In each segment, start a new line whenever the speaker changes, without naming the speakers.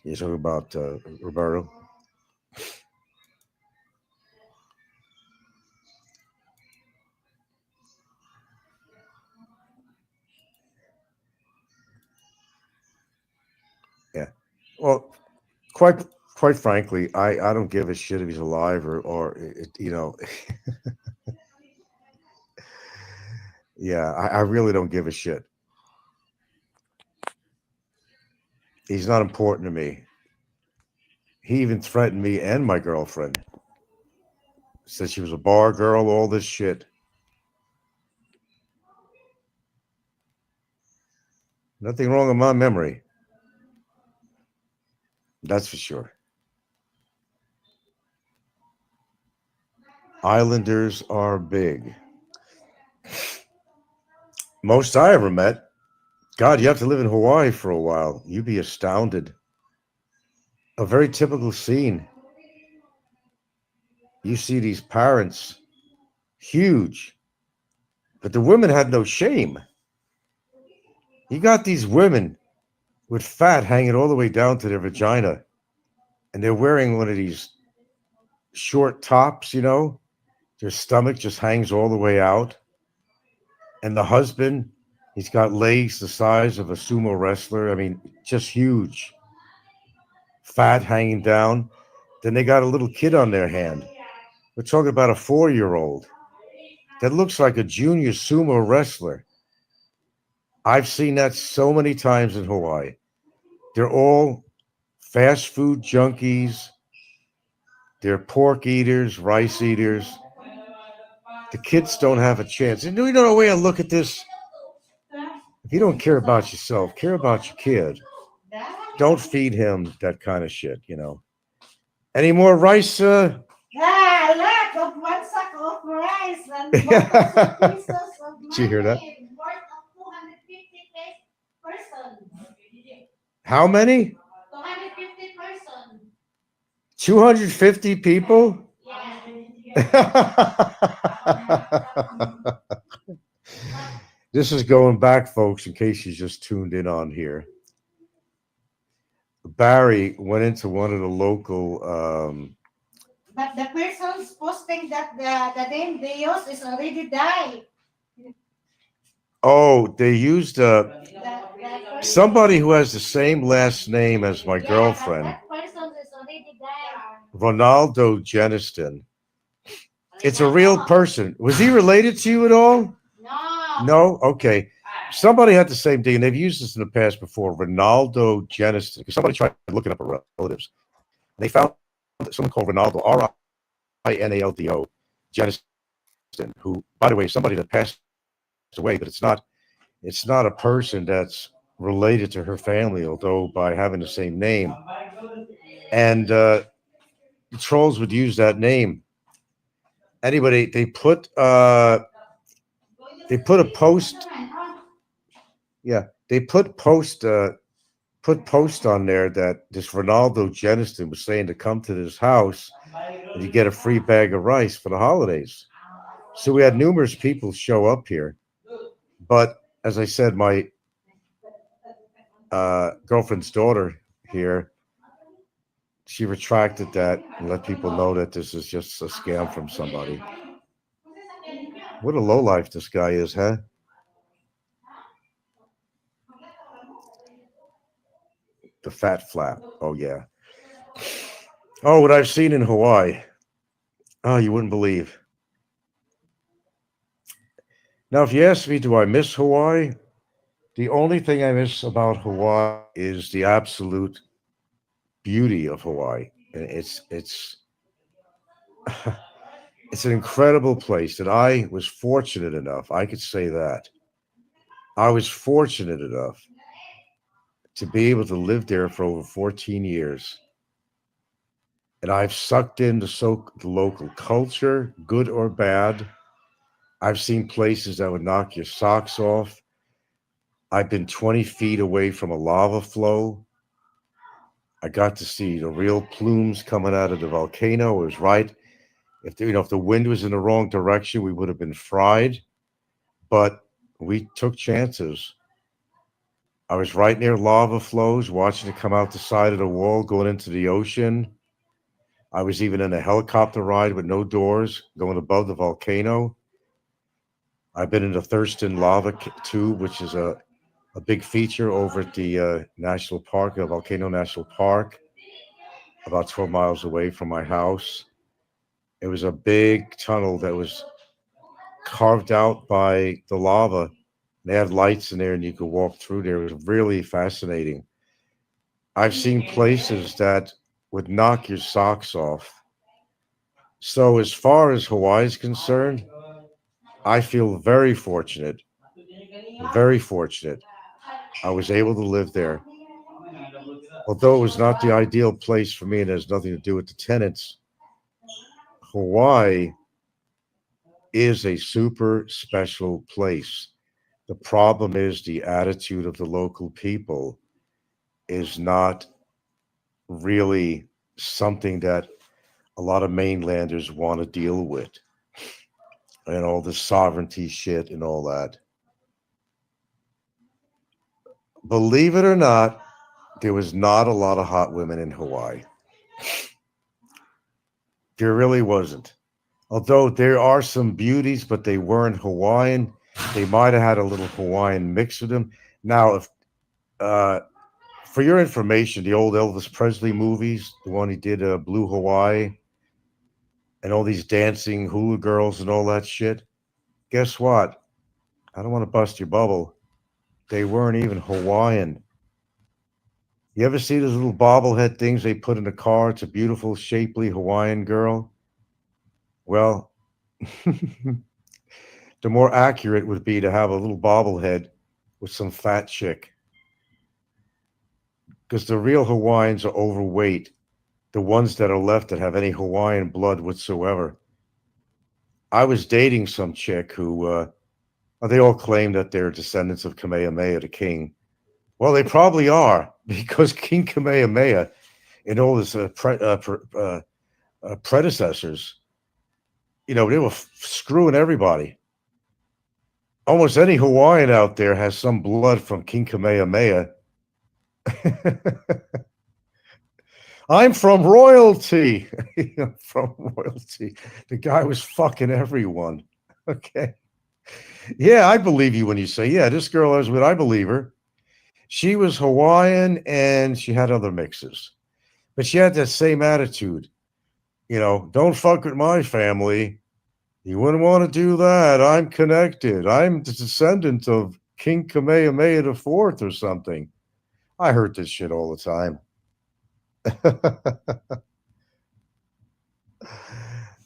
You're talking about Roberto. Yeah. Well, quite quite frankly, I don't give a shit if he's alive or. Yeah, I really don't give a shit. He's not important to me. He even threatened me and my girlfriend. Said she was a bar girl, all this shit. Nothing wrong with my memory. That's for sure. Islanders are big. Most I ever met. God, you have to live in Hawaii for a while. You'd be astounded. A very typical scene. You see these parents, huge, but the women had no shame. You got these women with fat hanging all the way down to their vagina, and they're wearing one of these short tops, their stomach just hangs all the way out. And the husband, he's got legs the size of a sumo wrestler. I mean, just huge, fat hanging down. Then they got a little kid on their hand. We're talking about a 4-year-old that looks like a junior sumo wrestler. I've seen that so many times in Hawaii. They're all fast food junkies. They're pork eaters, rice eaters. The kids don't have a chance. And you know the way I look at this? If you don't care about yourself, care about your kid. Don't feed him that kind of shit. Any more rice?
Yeah, lack of one sack of rice and 1,000 pieces of
Did you hear that?
money worth of 250 person.
How many?
250 person.
250 people?
Yeah.
This is going back, folks, in case you just tuned in on here. Barry went into one of the local.
But the persons posting that the name they use is already died.
Oh, they used
That
somebody
person,
who has the same last name as my
yeah, but
girlfriend,
that person is already died.
Ronaldo Jeniston. It's a real person. Was he related to you at all?
No.
No? Okay. Somebody had the same thing, and they've used this in the past before. Ronaldo Jeniston. Because somebody tried looking up her relatives. They found someone called Ronaldo, Rinaldo Jeniston, who, by the way, is somebody that passed away, but it's not a person that's related to her family, although by having the same name. And the trolls would use that name. Anybody, they put a post. Yeah, they put post on there that this Ronaldo Jeniston was saying to come to this house and you get a free bag of rice for the holidays. So we had numerous people show up here. But as I said, my girlfriend's daughter here, she retracted that and let people know that this is just a scam from somebody. What a lowlife this guy is, huh? The fat flap. Oh, yeah. Oh, what I've seen in Hawaii. Oh, you wouldn't believe. Now, if you ask me, do I miss Hawaii? The only thing I miss about Hawaii is the absolute beauty of Hawaii. And it's an incredible place that I was fortunate enough. I could say that I was fortunate enough to be able to live there for over 14 years. And I've sucked in the local culture, good or bad. I've seen places that would knock your socks off. I've been 20 feet away from a lava flow. I got to see the real plumes coming out of the volcano. It was right. If the wind was in the wrong direction, we would have been fried. But we took chances. I was right near lava flows, watching it come out the side of the wall, going into the ocean. I was even in a helicopter ride with no doors, going above the volcano. I've been in the Thurston Lava Tube, which is a big feature over at the National Park, Volcano National Park, about 12 miles away from my house. It was a big tunnel that was carved out by the lava. They had lights in there and you could walk through there. It was really fascinating. I've seen places that would knock your socks off. So, as far as Hawaii is concerned, I feel very fortunate, very fortunate. I was able to live there. Although it was not the ideal place for me and it has nothing to do with the tenants, Hawaii is a super special place. The problem is the attitude of the local people is not really something that a lot of mainlanders want to deal with, and all the sovereignty shit and all that. Believe it or not, there was not a lot of hot women in Hawaii. There really wasn't. Although there are some beauties, but they weren't Hawaiian. They might have had a little Hawaiian mix with them. Now, if uh, for your information, the old Elvis Presley movies, the one he did, Blue Hawaii, and all these dancing hula girls and all that shit. Guess what? I don't want to bust your bubble. They weren't even Hawaiian. You ever see those little bobblehead things they put in the car? It's a beautiful, shapely Hawaiian girl. Well, the more accurate would be to have a little bobblehead with some fat chick. Because the real Hawaiians are overweight. The ones that are left that have any Hawaiian blood whatsoever. I was dating some chick who, they all claim that they're descendants of Kamehameha, the king. Well, they probably are, because King Kamehameha and all his predecessors, they were screwing everybody. Almost any Hawaiian out there has some blood from King Kamehameha. I'm from royalty. I'm from royalty. The guy was fucking everyone. Okay. Yeah, I believe you when you say, yeah, this girl I was with, I believe her. She was Hawaiian and she had other mixes. But she had that same attitude. Don't fuck with my family. You wouldn't want to do that. I'm connected. I'm the descendant of King Kamehameha IV or something. I heard this shit all the time.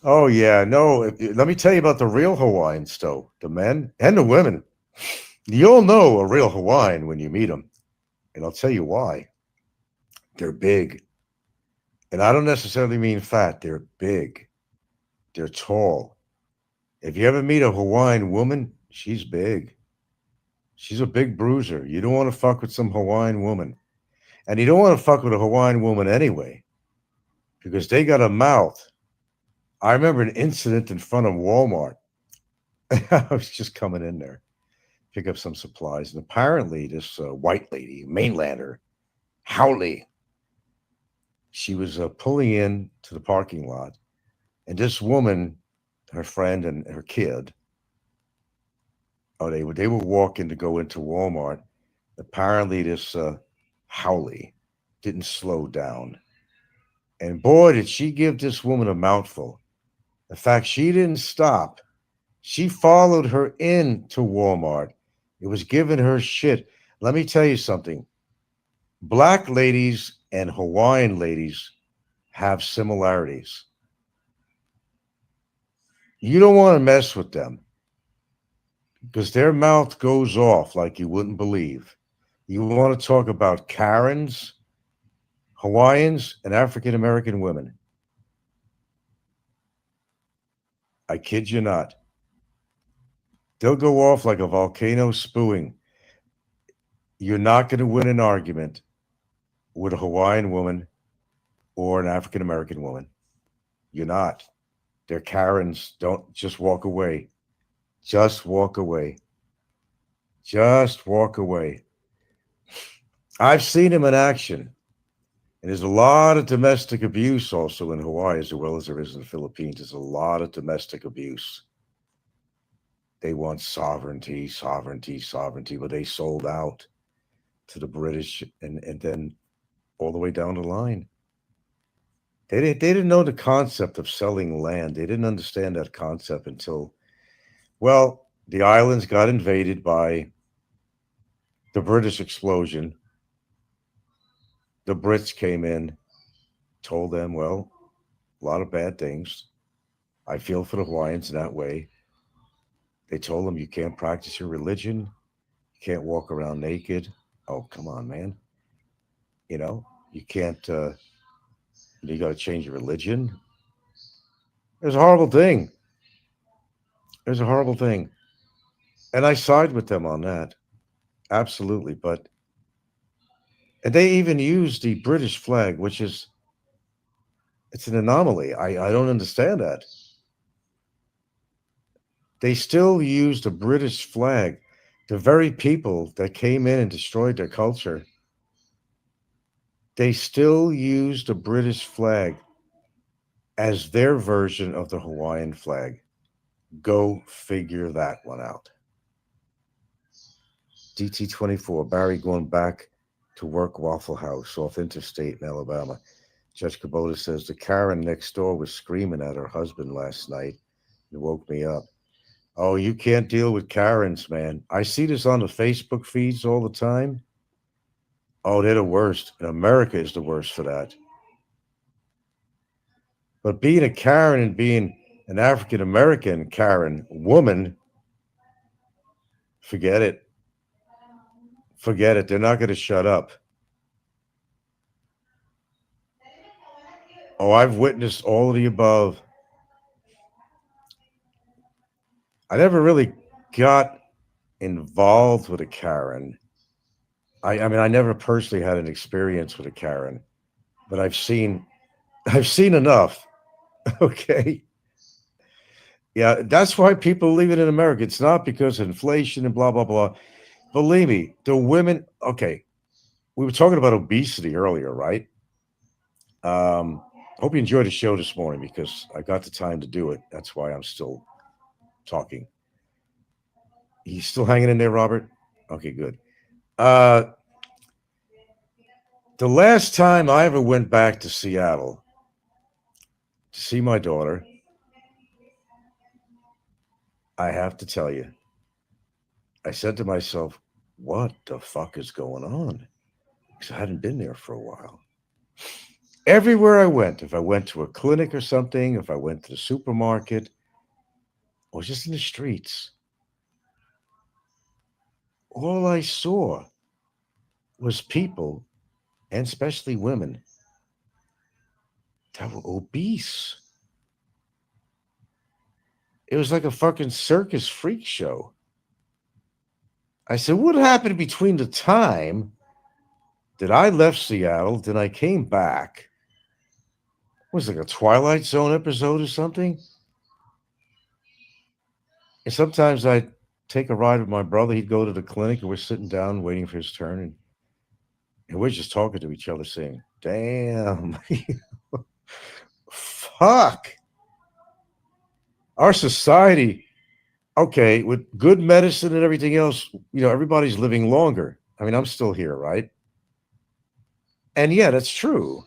Oh, yeah. No, let me tell you about the real Hawaiians, though. The men and the women. You'll know a real Hawaiian when you meet them. And I'll tell you why. They're big. And I don't necessarily mean fat. They're big. They're tall. If you ever meet a Hawaiian woman, she's big. She's a big bruiser. You don't want to fuck with some Hawaiian woman. And you don't want to fuck with a Hawaiian woman anyway, because they got a mouth. I remember an incident in front of Walmart. I was just coming in there, pick up some supplies. And apparently this white lady, mainlander, Howley, she was pulling in to the parking lot. And this woman, her friend and her kid, they were walking to go into Walmart. Apparently this Howley didn't slow down. And boy, did she give this woman a mouthful. In fact, she didn't stop. She followed her into Walmart. It was giving her shit. Let me tell you something. Black ladies and Hawaiian ladies have similarities. You don't want to mess with them because their mouth goes off like you wouldn't believe. You want to talk about Karens, Hawaiians, and African American women. I kid you not. They'll go off like a volcano spewing. You're not going to win an argument with a Hawaiian woman or an African American woman. You're not. They're Karens. Don't just walk away. Just walk away. Just walk away. I've seen him in action. And there's a lot of domestic abuse also in Hawaii as well as there is in the Philippines. There's a lot of domestic abuse. They want sovereignty, sovereignty, sovereignty, but they sold out to the British and then all the way down the line. They didn't know the concept of selling land. They didn't understand that concept until, well, the islands got invaded by the British explosion. The Brits came in, told them, well, a lot of bad things. I feel for the Hawaiians in that way. They told them you can't practice your religion, you can't walk around naked. Oh, come on, man. You know, you can't, you got to change your religion. It was a horrible thing. It was a horrible thing. And I side with them on that. Absolutely. But, and they even used the British flag, which is, it's an anomaly. I don't understand that. They still use the British flag. The very people that came in and destroyed their culture, they still use the British flag as their version of the Hawaiian flag. Go figure that one out. DT24, Barry going back to work Waffle House off Interstate in Alabama. Judge Kubota says the Karen next door was screaming at her husband last night. It woke me up. Oh, you can't deal with Karens, man. I see this on the Facebook feeds all the time. Oh, they're the worst. And America is the worst for that. But being a Karen and being an African American Karen woman, forget it. Forget it. They're not going to shut up. Oh, I've witnessed all of the above. I never really got involved with a Karen. I mean, I never personally had an experience with a Karen, but I've seen enough. Okay. Yeah, that's why people leave it in America. It's not because of inflation and blah, blah, blah. Believe me, the women, okay, we were talking about obesity earlier, right? Hope you enjoyed the show this morning because I got the time to do it. That's why I'm still talking. He's still hanging in there, Robert? Okay, good. The last time I ever went back to Seattle to see my daughter, I have to tell you, I said to myself, what the fuck is going on? Because I hadn't been there for a while. Everywhere I went, if I went to a clinic or something, if I went to the supermarket, or just in the streets, all I saw was people, and especially women, that were obese. It was like a fucking circus freak show. I said, what happened between the time that I left Seattle, then I came back? Was it like a Twilight Zone episode or something? And sometimes I'd take a ride with my brother. He'd go to the clinic and we're sitting down waiting for his turn. And we're just talking to each other saying, damn, fuck. Our society, okay, with good medicine and everything else, you know, everybody's living longer. I mean, I'm still here, right? And yeah, that's true.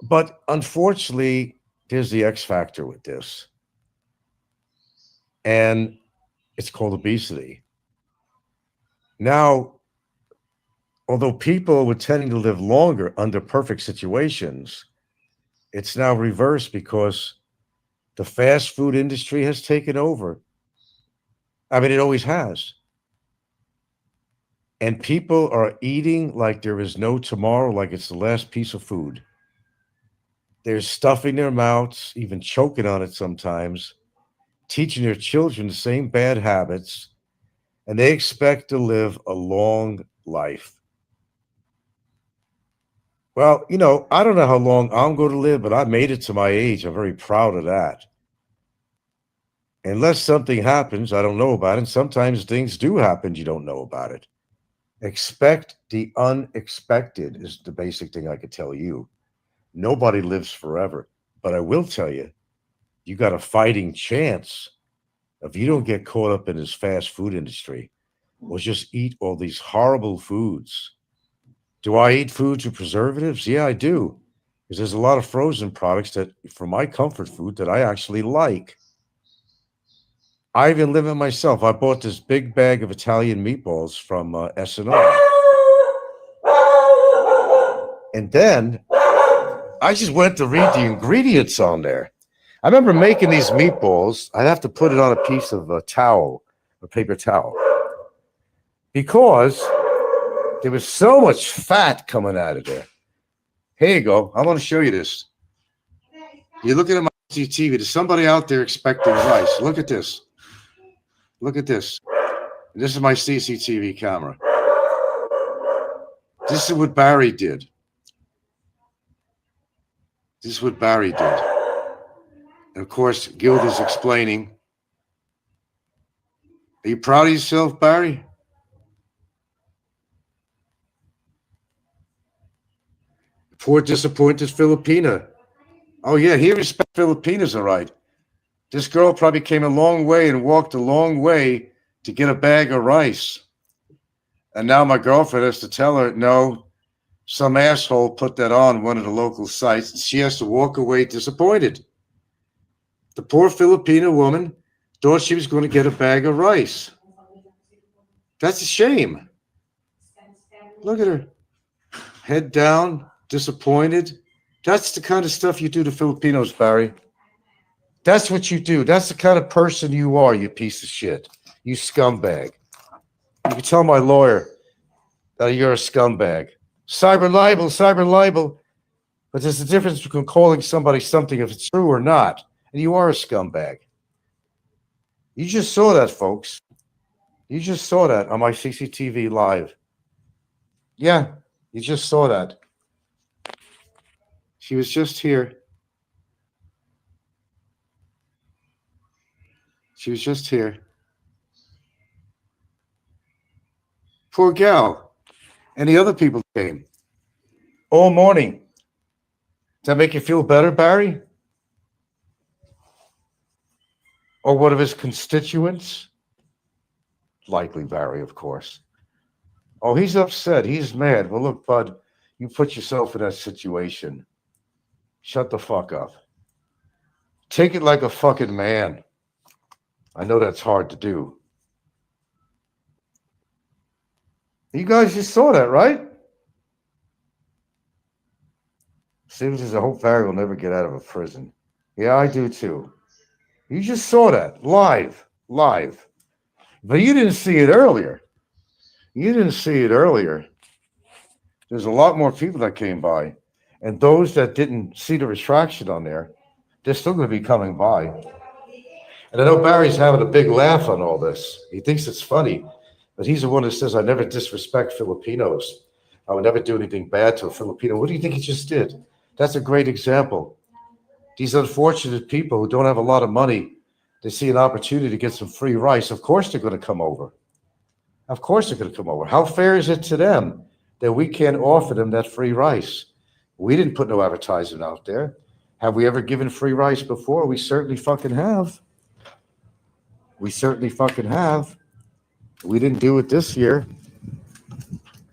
But unfortunately, there's the X factor with this. And it's called obesity. Now, although people were tending to live longer under perfect situations, it's now reversed because the fast food industry has taken over. I mean, it always has. And people are eating like there is no tomorrow, like it's the last piece of food. They're stuffing their mouths, even choking on it sometimes, teaching their children the same bad habits, and they expect to live a long life. Well, you know, I don't know how long I'm going to live, but I made it to my age. I'm very proud of that. Unless something happens, I don't know about it. And sometimes things do happen, you don't know about it. Expect the unexpected is the basic thing I could tell you. Nobody lives forever, but I will tell you, you got a fighting chance if you don't get caught up in this fast food industry or just eat all these horrible foods. Do I eat foods with preservatives? Yeah, I do. Because there's a lot of frozen products that, for my comfort food, that I actually like. I even live it myself. I bought this big bag of Italian meatballs from S&O. And then I just went to read the ingredients on there. I remember making these meatballs. I'd have to put it on a piece of a towel, a paper towel, because there was so much fat coming out of there. Here you go. I want to show you this. You're looking at my CCTV. There's somebody out there expecting rice. Look at this. Look at this. This is my CCTV camera. This is what Barry did. This is what Barry did. And of course, Guild is explaining. Are you proud of yourself, Barry? Poor disappointed Filipina. Oh yeah, he respects Filipinas, all right. This girl probably came a long way and walked a long way to get a bag of rice. And now my girlfriend has to tell her, no, some asshole put that on one of the local sites, and she has to walk away disappointed. The poor Filipina woman thought she was going to get a bag of rice. That's a shame. Look at her. Head down, disappointed. That's the kind of stuff you do to Filipinos, Barry. That's what you do. That's the kind of person you are, you piece of shit. You scumbag. You can tell my lawyer that you're a scumbag. Cyber libel. But there's a difference between calling somebody something if it's true or not. And you are a scumbag. You just saw that, folks. You just saw that on my CCTV live. Yeah, you just saw that. She was just here. She was just here. Poor gal. And the other people came all morning. Does that make you feel better, Barry? Or one of his constituents? Likely Barry, of course. Oh, he's upset. He's mad. Well, look, bud, you put yourself in that situation. Shut the fuck up. Take it like a fucking man. I know that's hard to do. You guys just saw that, right? Seems as I hope Barry will never get out of a prison. Yeah, I do too. You just saw that live. But you didn't see it earlier. There's a lot more people that came by. And those that didn't see the retraction on there, they're still going to be coming by. And I know Barry's having a big laugh on all this. He thinks it's funny, but he's the one that says, I never disrespect Filipinos. I would never do anything bad to a Filipino. What do you think he just did? That's a great example. These unfortunate people who don't have a lot of money, they see an opportunity to get some free rice. Of course they're going to come over. How fair is it to them that we can't offer them that free rice? We didn't put no advertisement out there. Have we ever given free rice before? We certainly fucking have. We didn't do it this year.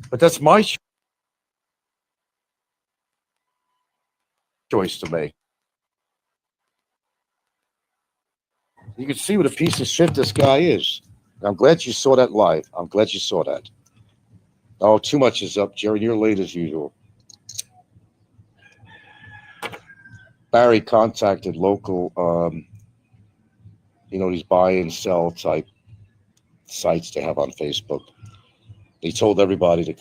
But that's my choice to make. You can see what a piece of shit this guy is. I'm glad you saw that live. Oh, too much is up, Jerry. You're late as usual. Barry contacted local, these buy and sell type sites they have on Facebook. He told everybody to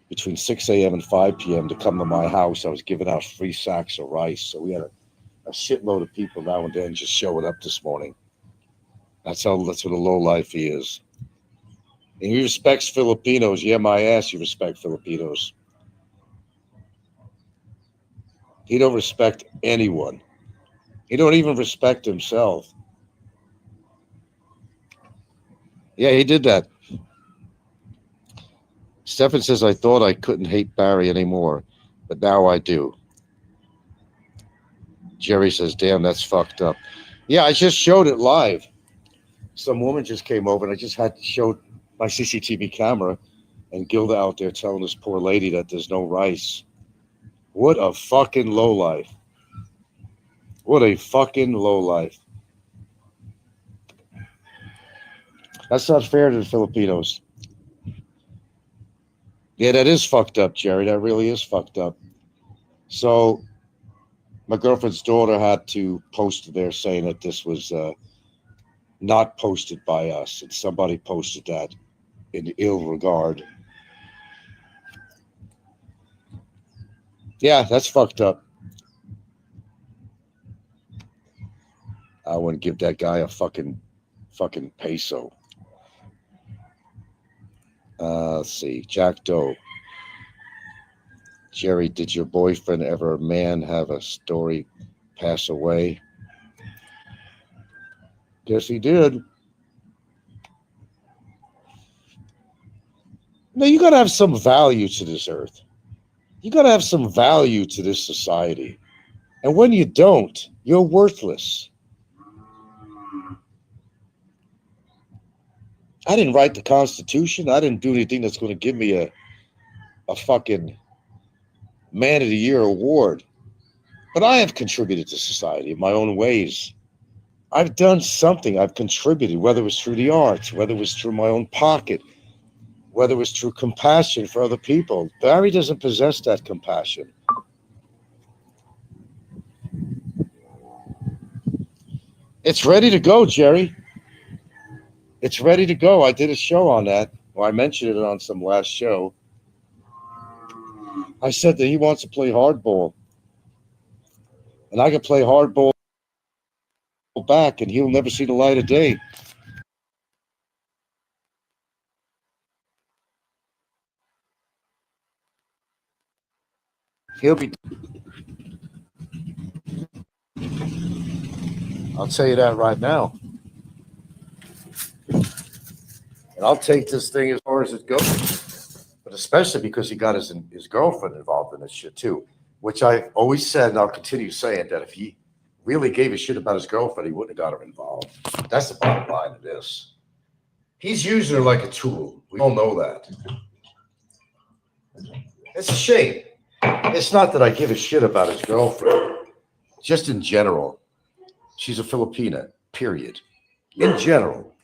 between 6 a.m. and 5 p.m. to come to my house. I was giving out free sacks of rice. So we had a shitload of people now and then just showing up this morning. That's what a low life he is. And he respects Filipinos. Yeah, my ass, you respect Filipinos. He don't respect anyone. He don't even respect himself. Yeah, he did that. Stefan says, I thought I couldn't hate Barry anymore, but now I do. Jerry says, damn, that's fucked up. Yeah, I just showed it live. Some woman just came over and I just had to show my CCTV camera and Gilda out there telling this poor lady that there's no rice. What a fucking lowlife. What a fucking lowlife. That's not fair to the Filipinos. Yeah, that is fucked up, Jerry. That really is fucked up. So my girlfriend's daughter had to post there saying that this was not posted by us. And somebody posted that in ill regard. Yeah, that's fucked up. I wouldn't give that guy a fucking peso. Let's see. Jack Doe. Jerry, did your boyfriend ever, man, have a story pass away? Yes, he did. No, you got to have some value to this earth. You got to have some value to this society. And when you don't, you're worthless. I didn't write the Constitution. I didn't do anything that's going to give me a fucking Man of the Year award. But I have contributed to society in my own ways. I've done something. I've contributed, whether it was through the arts, whether it was through my own pocket, whether it was through compassion for other people. Barry doesn't possess that compassion. It's ready to go, Jerry. It's ready to go. I did a show on that. Well, I mentioned it on some last show. I said that he wants to play hardball. And I can play hardball back, and he'll never see the light of day. He'll be... I'll tell you that right now. And I'll take this thing as far as it goes. But especially because he got his girlfriend involved in this shit too. Which I always said, and I'll continue saying, that if he really gave a shit about his girlfriend, he wouldn't have got her involved. That's the bottom line of this. He's using her like a tool. We all know that. It's a shame. It's not that I give a shit about his girlfriend. Just in general. She's a Filipina, period. In general.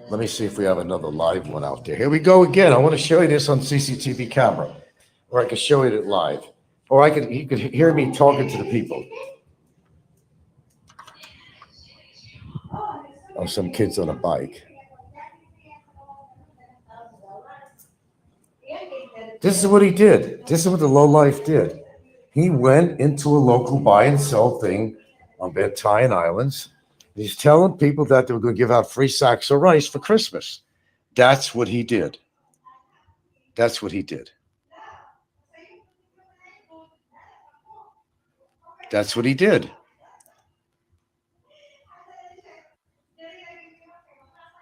Let me see if we have another live one out there. Here we go again. I want to show you this on CCTV camera. Or I can show you it live. Or you could hear me talking to the people. Oh, some kids on a bike. This is what he did. This is what the lowlife did. He went into a local buy and sell thing on Bantayan Islands. He's telling people that they were going to give out free sacks of rice for Christmas. That's what he did. That's what he did. That's what he did.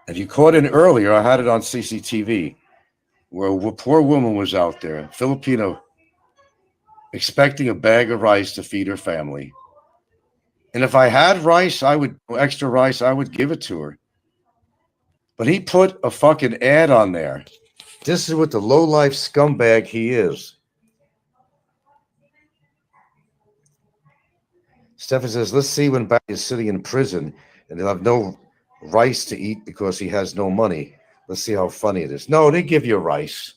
If you caught it earlier, I had it on CCTV, where a poor woman was out there, Filipino, expecting a bag of rice to feed her family. And if I had extra rice, I would give it to her. But he put a fucking ad on there. This is what the lowlife scumbag he is. Stefan says, let's see when Barry is sitting in prison and they'll have no rice to eat because he has no money. Let's see how funny it is. No, they give you rice.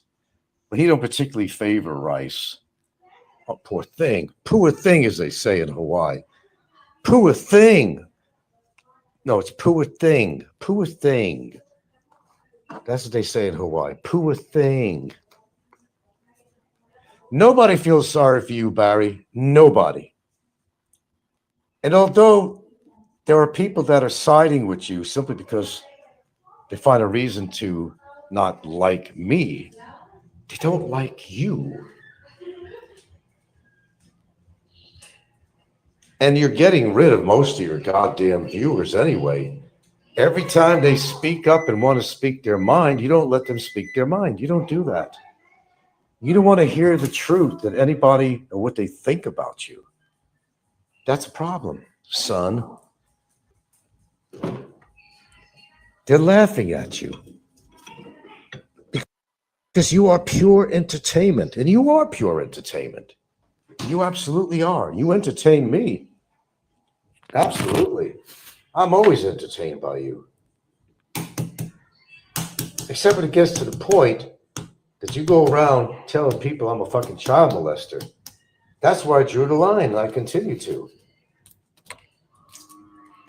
But he don't particularly favor rice. Oh, poor thing. Poor thing, as they say in Hawaii. Poor thing. No, it's poor thing. Poor thing. That's what they say in Hawaii. Poor thing. Nobody feels sorry for you, Barry. Nobody. And although there are people that are siding with you simply because they find a reason to not like me, they don't like you. And you're getting rid of most of your goddamn viewers anyway. Every time they speak up and want to speak their mind, you don't let them speak their mind. You don't do that. You don't want to hear the truth that anybody or what they think about you. That's a problem, son. They're laughing at you because you are pure entertainment, and you are pure entertainment. You absolutely are. You entertain me. Absolutely. I'm always entertained by you. Except when it gets to the point that you go around telling people I'm a fucking child molester. That's where I drew the line, and I continue to.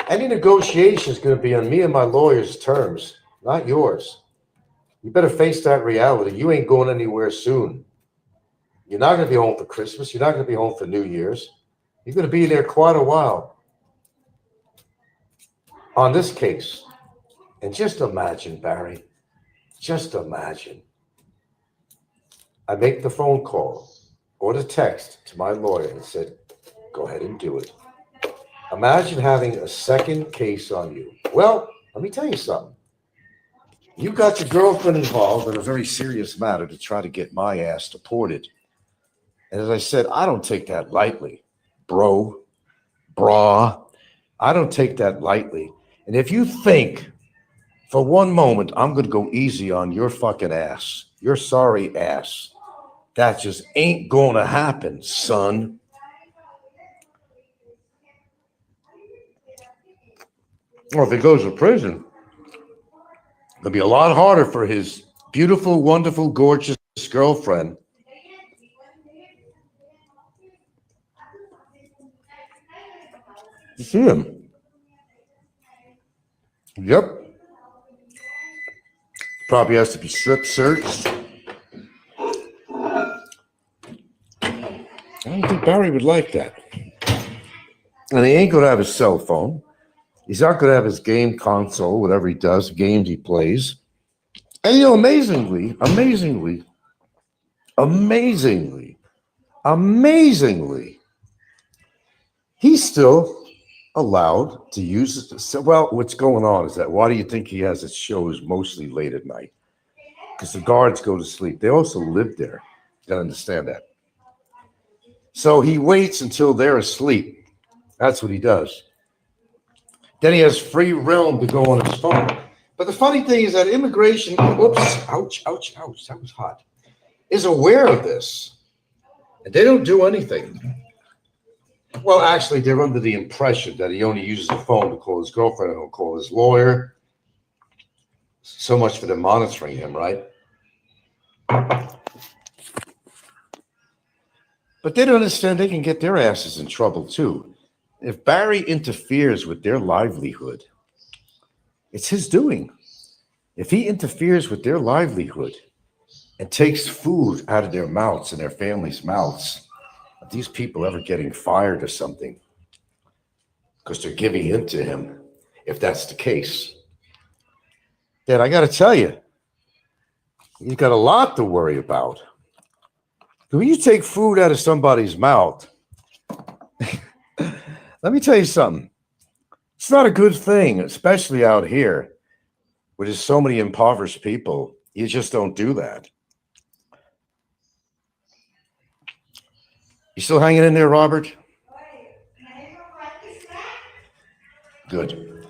Any negotiation is going to be on me and my lawyer's terms, not yours. You better face that reality. You ain't going anywhere soon. You're not going to be home for Christmas. You're not going to be home for New Year's. You're going to be there quite a while on this case. And just imagine, Barry, just imagine. I make the phone call or the text to my lawyer and said, go ahead and do it. Imagine having a second case on you. Well, let me tell you something. You got your girlfriend involved in a very serious matter to try to get my ass deported. And as I said, I don't take that lightly, brah. I don't take that lightly. And if you think for one moment I'm going to go easy on your fucking ass, your sorry ass, that just ain't going to happen, son. Well, if he goes to prison, it'll be a lot harder for his beautiful, wonderful, gorgeous girlfriend. You see him? Yep. Probably has to be strip searched. I don't think Barry would like that. And he ain't going to have his cell phone. He's not going to have his game console, whatever he does, games he plays. And, you know, amazingly, he's still allowed to use it. So, well, what's going on is that why do you think he has his shows mostly late at night? Because the guards go to sleep. They also live there. You got to understand that. So he waits until they're asleep. That's what he does. Then he has free realm to go on his phone. But the funny thing is that immigration, whoops, ouch, that was hot, is aware of this. And they don't do anything. Well, actually, they're under the impression that he only uses the phone to call his girlfriend and call his lawyer. So much for them monitoring him, right? But they don't understand they can get their asses in trouble, too. If Barry interferes with their livelihood, it's his doing. If he interferes with their livelihood and takes food out of their mouths and their families' mouths, are these people ever getting fired or something? Because they're giving in to him, if that's the case. Then I got to tell you, you've got a lot to worry about. When you take food out of somebody's mouth, let me tell you something. It's not a good thing, especially out here, where there's so many impoverished people. You just don't do that. You still hanging in there, Robert? Good.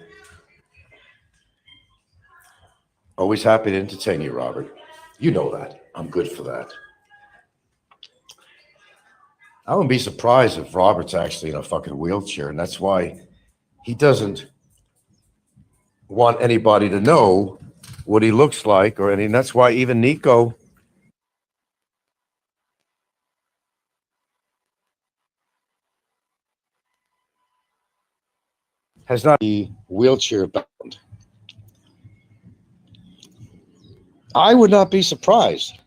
Always happy to entertain you, Robert. You know that. I'm good for that. I wouldn't be surprised if Robert's actually in a fucking wheelchair, and that's why he doesn't want anybody to know what he looks like, and that's why even Nico has not been wheelchair bound. I would not be surprised.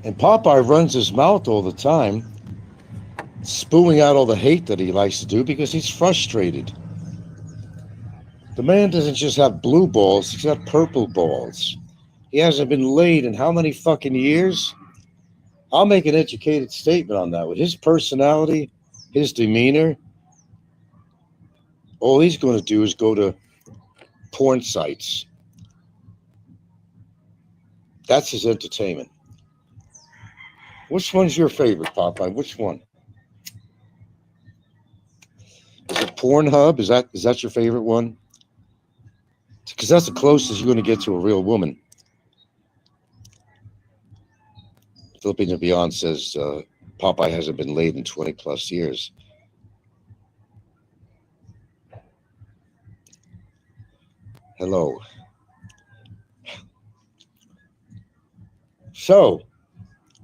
And Popeye runs his mouth all the time, spewing out all the hate that he likes to do because he's frustrated. The man doesn't just have blue balls, he's got purple balls. He hasn't been laid in how many fucking years? I'll make an educated statement on that. With his personality, his demeanor, All he's going to do is go to porn sites. That's his entertainment. Which one's your favorite, Popeye? Which one? Is it Pornhub? Is that your favorite one? Because that's the closest you're going to get to a real woman. Filipino Beyond says Popeye hasn't been laid in 20 plus years. Hello. So,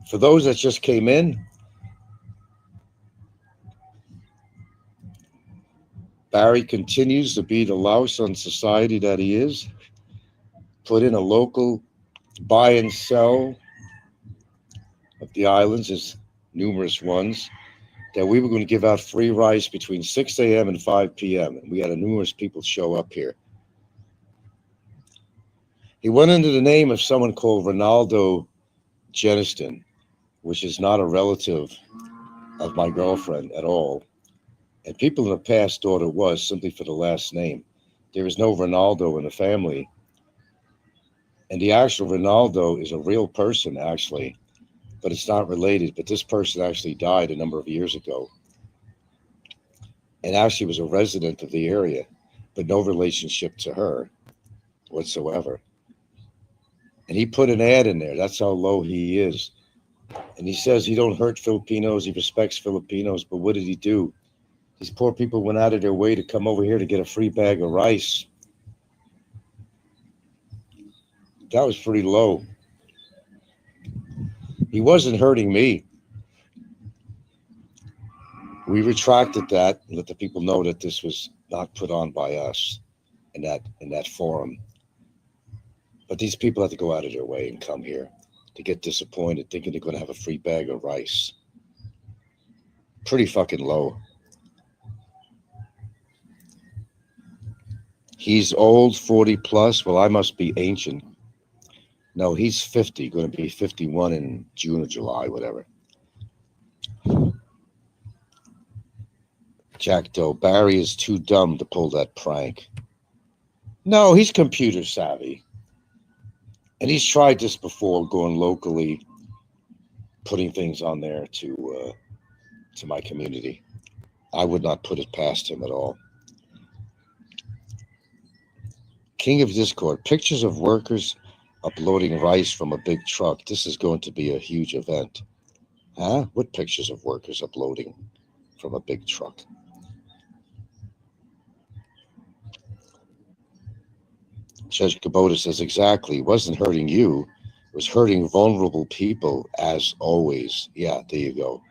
for those that just came in, Barry continues to be the louse on society that he is. Put in a local buy and sell of the islands, there's numerous ones, that we were going to give out free rice between 6 a.m. and 5 p.m. And we had numerous people show up here. He went under the name of someone called Ronaldo Jeniston, which is not a relative of my girlfriend at all. And people in the past thought it was simply for the last name. There is no Ronaldo in the family. And the actual Ronaldo is a real person, actually, but it's not related. But this person actually died a number of years ago and actually was a resident of the area, but no relationship to her whatsoever. And he put an ad in there. That's how low he is. And he says he don't hurt Filipinos. He respects Filipinos. But what did he do? These poor people went out of their way to come over here to get a free bag of rice. That was pretty low. He wasn't hurting me. We retracted that and let the people know that this was not put on by us in that forum. But these people had to go out of their way and come here to get disappointed, thinking they're going to have a free bag of rice. Pretty fucking low. He's old, 40 plus. Well, I must be ancient. No, he's 50, going to be 51 in June or July, whatever. Jack Doe, Barry is too dumb to pull that prank. No, he's computer savvy. And he's tried this before, going locally, putting things on there to my community. I would not put it past him at all. King of Discord, pictures of workers uploading rice from a big truck. This is going to be a huge event. Huh? What pictures of workers uploading from a big truck? Judge Kubota says, exactly. It wasn't hurting you. It was hurting vulnerable people, as always. Yeah, there you go.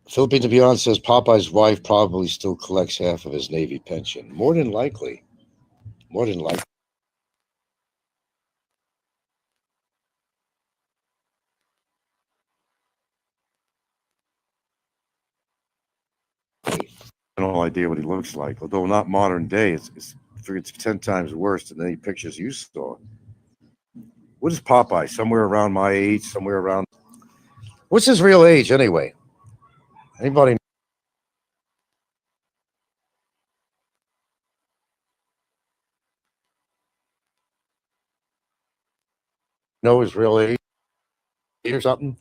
Philippine to Beyond says Popeye's wife probably still collects half of his Navy pension. More than likely. More than likely. No idea what he looks like. Although not modern day, it's 10 times worse than any pictures you saw. What is Popeye? Somewhere around my age, somewhere around. What's his real age anyway? Anybody know his real age or something?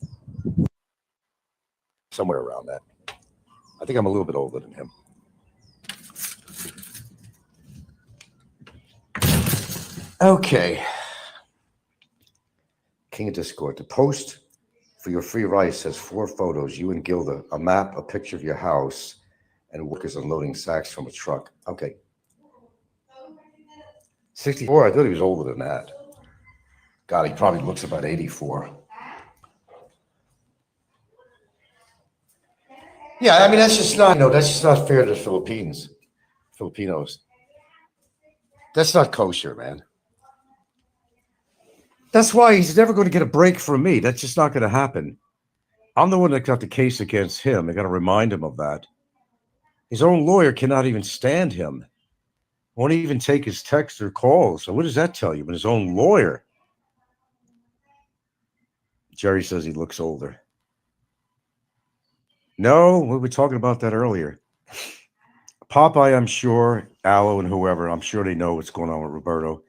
Somewhere around that. I think I'm a little bit older than him. Okay. King of Discord. The post for your free rice has 4 photos, you and Gilda, a map, a picture of your house, and workers unloading sacks from a truck. Okay. 64, I thought he was older than that. God, he probably looks about 84. Yeah, I mean, that's just not, that's just not fair to Filipinos. That's not kosher, man. That's why he's never going to get a break from me. That's just not going to happen. I'm the one that got the case against him. I got to remind him of that. His own lawyer cannot even stand him. Won't even take his texts or calls. So what does that tell you? When his own lawyer. Jerry says he looks older. No, we were talking about that earlier. Popeye, I'm sure, Aloe and whoever, I'm sure they know what's going on with Roberto.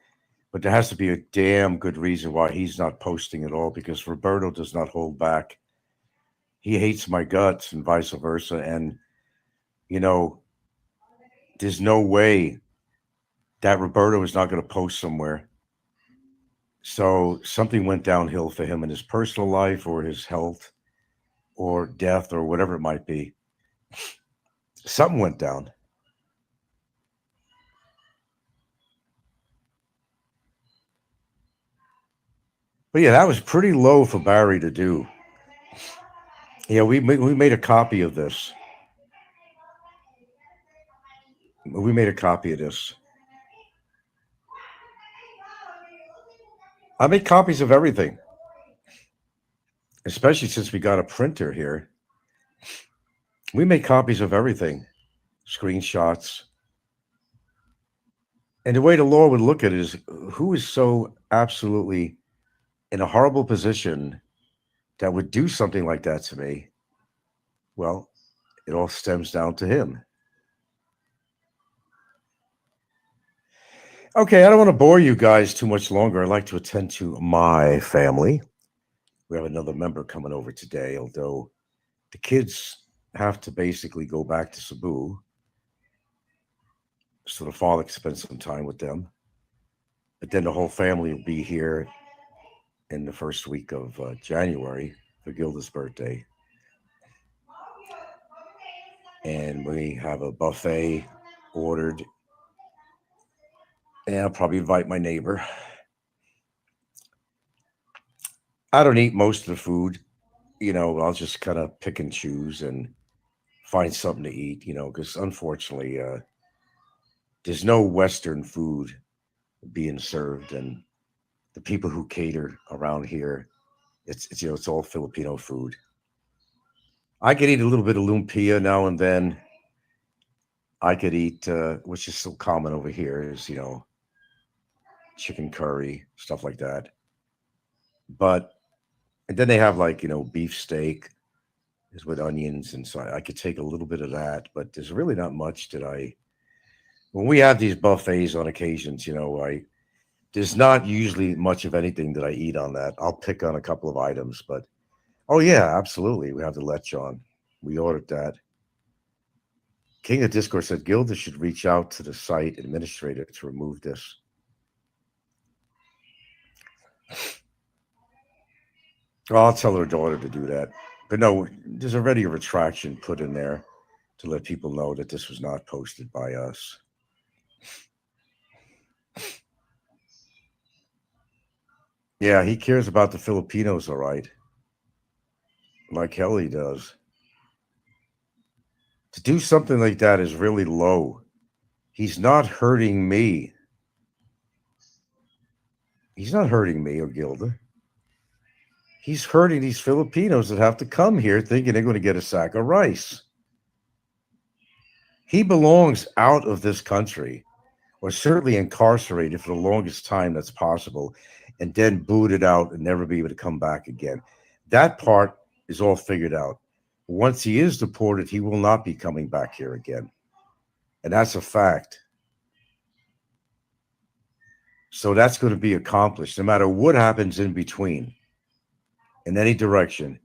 But there has to be a damn good reason why he's not posting at all, because Roberto does not hold back. He hates my guts and vice versa. And, you know, there's no way that Roberto is not going to post somewhere. So something went downhill for him in his personal life or his health or death or whatever it might be. Something went down. But yeah, that was pretty low for Barry to do. Yeah, we made a copy of this. We made a copy of this. I make copies of everything, especially since we got a printer here. We make copies of everything, screenshots. And the way the law would look at it is, who is so absolutely in a horrible position that would do something like that to me? Well, it all stems down to him. Okay, I don't want to bore you guys too much longer. I'd like to attend to my family. We have another member coming over today, although the kids have to basically go back to Cebu. So the father can spend some time with them. But then the whole family will be here in the first week of January for Gilda's birthday. And we have a buffet ordered. And I'll probably invite my neighbor. I don't eat most of the food. I'll just kind of pick and choose and find something to eat, because unfortunately, there's no Western food being served. And the people who cater around here, it's all Filipino food. I could eat a little bit of lumpia now and then. I could eat, which is so common over here, is chicken curry, stuff like that. But and then they have like beef steak is with onions, and so I could take a little bit of that. But there's really not much that when we have these buffets on occasions, there's not usually much of anything that I eat on that. I'll pick on a couple of items, but oh yeah, absolutely, we have the lechon. We ordered that. King of Discord said Gilda should reach out to the site administrator to remove this. Well, I'll tell her daughter to do that. But no, there's already a retraction put in there to let people know that this was not posted by us. Yeah, he cares about the Filipinos, all right. Like hell he does. To do something like that is really low. He's not hurting me. He's not hurting me or Gilda. He's hurting these Filipinos that have to come here thinking they're going to get a sack of rice. He belongs out of this country, or certainly incarcerated for the longest time that's possible, and then booted out and never be able to come back again. That part is all figured out. Once he is deported, he will not be coming back here again. And that's a fact. So that's going to be accomplished no matter what happens in between, in any direction.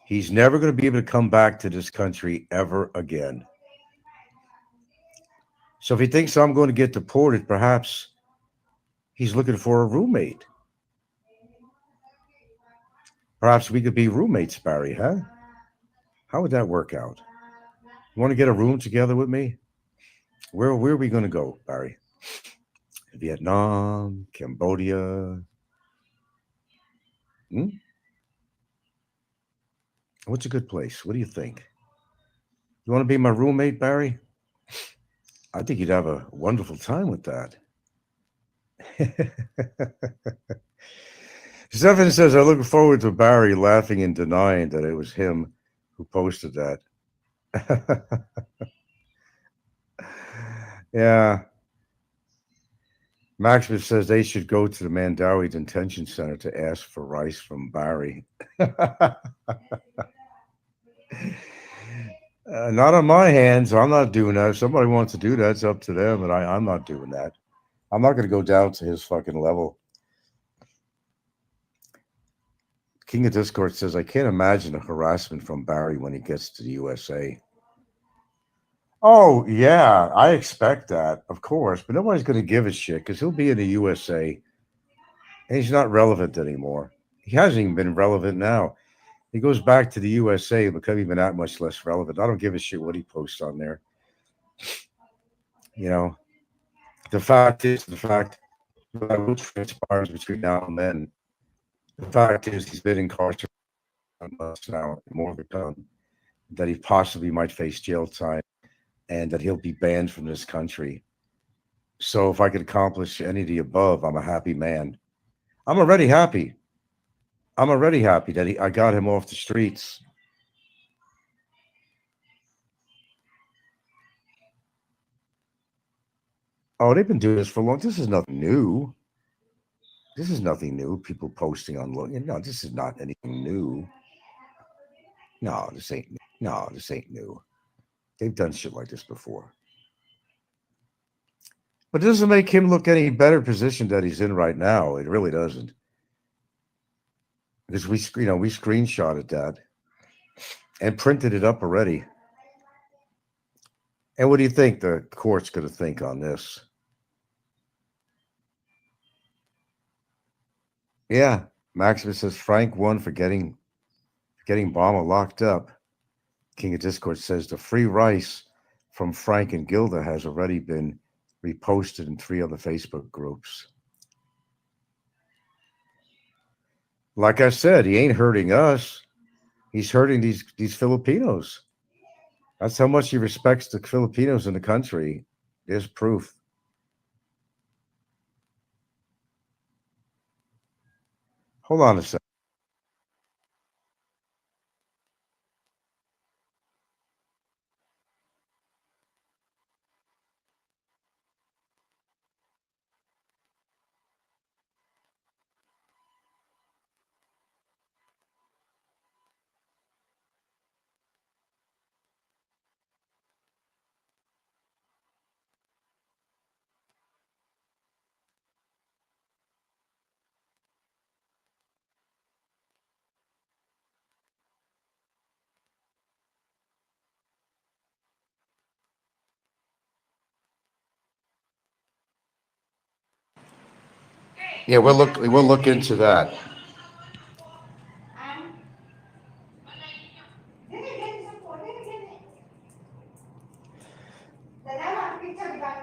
He's never going to be able to come back to this country ever again. So if he thinks I'm going to get deported, perhaps he's looking for a roommate. Perhaps we could be roommates, Barry, huh? How would that work out? You want to get a room together with me? Where are we going to go, Barry? Vietnam, Cambodia. What's a good place? What do you think? You want to be my roommate, Barry? I think you'd have a wonderful time with that. Stephen says, I look forward to Barry laughing and denying that it was him who posted that. Yeah. Maximus says they should go to the Mandawi Detention Center to ask for rice from Barry. Not on my hands. I'm not doing that. If somebody wants to do that, it's up to them. But I'm not doing that. I'm not going to go down to his fucking level. King of Discord says, I can't imagine the harassment from Barry when he gets to the USA. Oh, yeah, I expect that, of course. But nobody's going to give a shit because he'll be in the USA and he's not relevant anymore. He hasn't even been relevant now. He goes back to the USA and become even that much less relevant. I don't give a shit what he posts on there. You know, the fact is, that will transpires between now and then. The fact is, he's been incarcerated for months now, more to come, that he possibly might face jail time and that he'll be banned from this country. So if I could accomplish any of the above, I'm a happy man. I'm already happy. I'm already happy that I got him off the streets. Oh, they've been doing this for long. This is nothing new. This is nothing new. People posting on, no, this is not anything new. No, this ain't new. No, this ain't new. They've done shit like this before. But it doesn't make him look any better position that he's in right now. It really doesn't. Because we screenshotted that and printed it up already. And what do you think the court's going to think on this? Yeah, Maximus says Frank won for getting Obama locked up. King of Discord says the free rice from Frank and Gilda has already been reposted in 3 other Facebook groups. Like I said, he ain't hurting us. He's hurting these Filipinos. That's how much he respects the Filipinos in the country. There's proof. Hold on a second. Yeah, we'll look into that.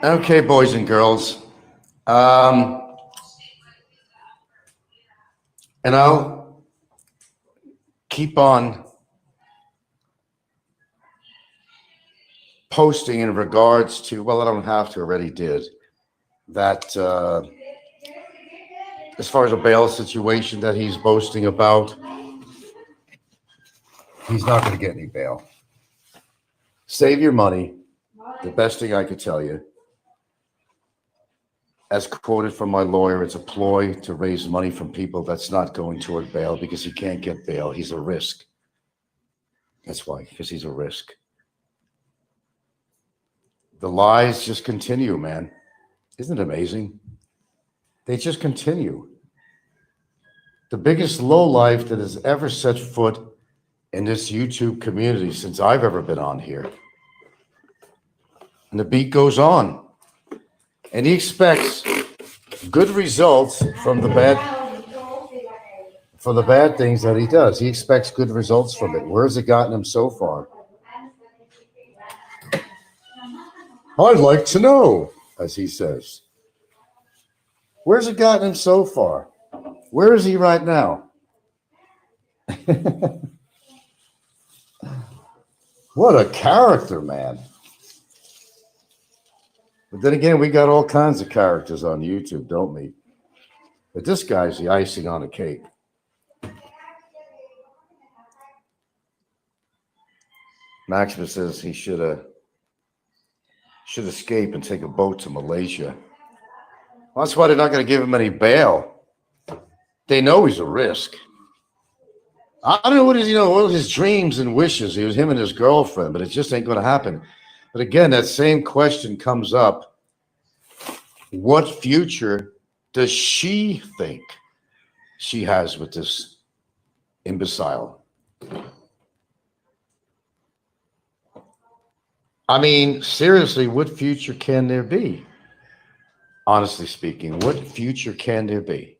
Okay, boys and girls. And I'll keep on posting in regards to, well, I don't have to, already did, that as far as a bail situation that he's boasting about, he's not going to get any bail. Save your money. The best thing I could tell you, as quoted from my lawyer, it's a ploy to raise money from people that's not going toward bail because he can't get bail. He's a risk. That's why, because he's a risk. The lies just continue, man. Isn't it amazing? They just continue. The biggest lowlife that has ever set foot in this YouTube community since I've ever been on here. And the beat goes on. And he expects good results from the bad things that he does. He expects good results from it. Where's it gotten him so far? I'd like to know, as he says. Where's it gotten him so far? Where is he right now? What a character, man. But then again, we got all kinds of characters on YouTube, don't we? But this guy's the icing on the cake. Maximus says he should escape and take a boat to Malaysia. Well, that's why they're not going to give him any bail. They know he's a risk. I don't know what his dreams and wishes. It was him and his girlfriend, but it just ain't going to happen. But again, that same question comes up. What future does she think she has with this imbecile? I mean, seriously, what future can there be? Honestly speaking, what future can there be?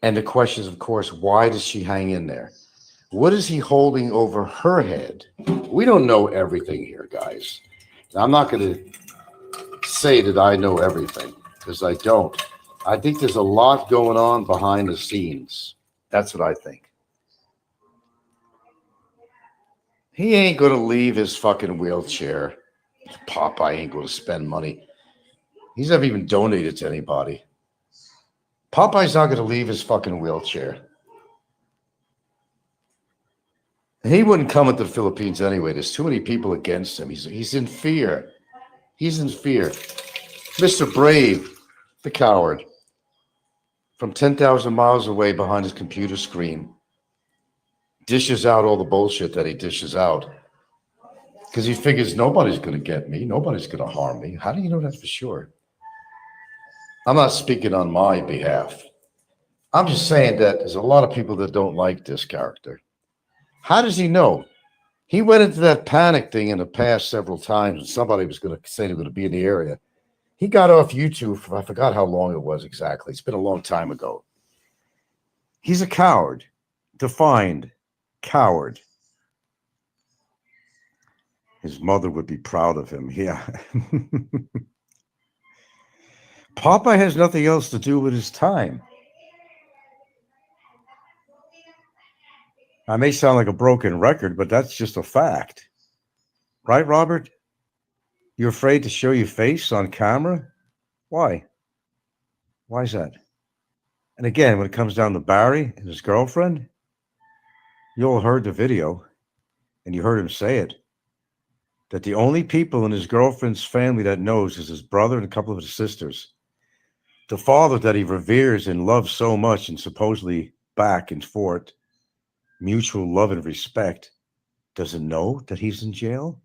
And the question is, of course, why does she hang in there? What is he holding over her head? We don't know everything here, guys. I'm not going to say that I know everything, because I don't. I think there's a lot going on behind the scenes. That's what I think. He ain't going to leave his fucking wheelchair. Popeye ain't going to spend money. He's never even donated to anybody. Popeye's not going to leave his fucking wheelchair. He wouldn't come at the Philippines anyway. There's too many people against him. He's in fear. He's in fear. Mr. Brave, the coward, from 10,000 miles away behind his computer screen, dishes out all the bullshit that he dishes out because he figures nobody's going to get me. Nobody's going to harm me. How do you know that for sure? I'm not speaking on my behalf. I'm just saying that there's a lot of people that don't like this character. How does he know? He went into that panic thing in the past several times, and somebody was going to say they were going to be in the area. He got off YouTube for, I forgot how long it was exactly. It's been a long time ago. He's a coward, defined coward. His mother would be proud of him. Yeah. Popeye has nothing else to do with his time. I may sound like a broken record, but that's just a fact. Right, Robert? You're afraid to show your face on camera? Why? Why is that? And again, when it comes down to Barry and his girlfriend, you all heard the video and you heard him say it, that the only people in his girlfriend's family that knows is his brother and a couple of his sisters. The father that he reveres and loves so much and supposedly back and forth, mutual love and respect, doesn't know that he's in jail?